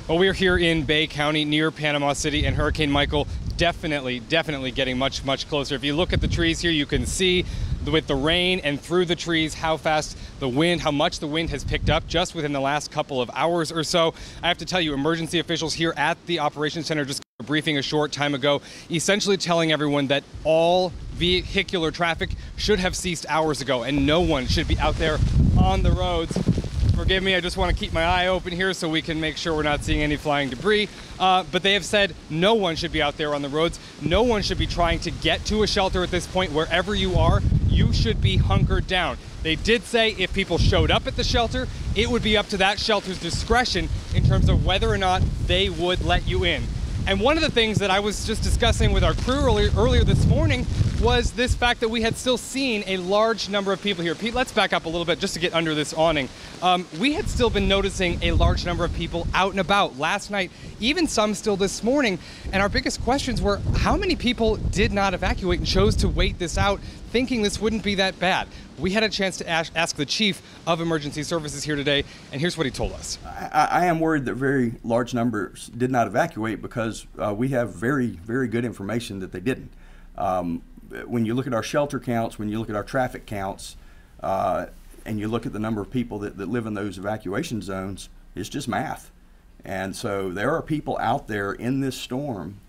Well, we're here in Bay County near Panama City, and Hurricane Michael definitely getting much closer. If you look at the trees here, you can see with the rain and through the trees how fast the wind, how much the wind has picked up just within the last couple of hours or so. I have to tell you, emergency officials here at the Operations Center just got a briefing a short time ago, essentially telling everyone that all vehicular traffic should have ceased hours ago and no one should be out there on the roads. Forgive me, I just want to keep my eye open here so we can make sure we're not seeing any flying debris. But they have said no one should be out there on the roads. No one should be trying to get to a shelter at this point. Wherever you are, you should be hunkered down. They did say if people showed up at the shelter, it would be up to that shelter's discretion in terms of whether or not they would let you in. And one of the things that I was just discussing with our crew earlier this morning was this fact that we had still seen a large number of people here. Pete, let's back up a little bit just to get under this awning. We had still been noticing a large number of people out and about last night, even some still this morning. And our biggest questions were how many people did not evacuate and chose to wait this out, thinking this wouldn't be that bad. We had a chance to ask the chief of emergency services here today, and here's what he told us. I am worried that very large numbers did not evacuate because we have very good information that they didn't. When you look at our shelter counts, when you look at our traffic counts, and you look at the number of people that live in those evacuation zones, it's just math. And so there are people out there in this storm,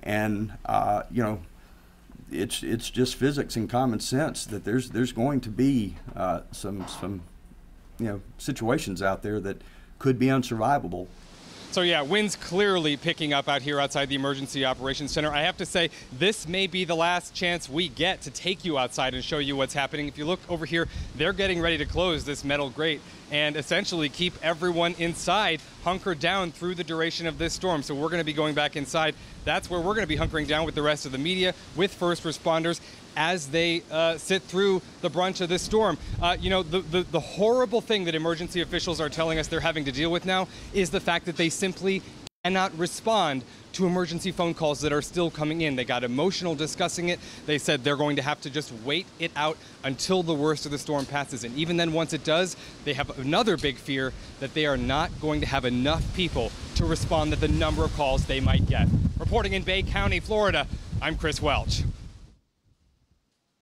and you know, it's just physics and common sense that there's going to be some situations out there that could be unsurvivable. So yeah, winds clearly picking up out here outside the Emergency Operations Center. I have to say, this may be the last chance we get to take you outside and show you what's happening. If you look over here, they're getting ready to close this metal grate and essentially keep everyone inside hunkered down through the duration of this storm. So we're going to be going back inside. That's where we're going to be hunkering down with the rest of the media, with first responders, as they sit through the brunt of this storm. You know, the horrible thing that emergency officials are telling us they're having to deal with now is the fact that they simply cannot respond to emergency phone calls that are still coming in. They got emotional discussing it. They said they're going to have to just wait it out until the worst of the storm passes. And even then, once it does, they have another big fear that they are not going to have enough people to respond to the number of calls they might get. Reporting in Bay County, Florida, I'm Chris Welch.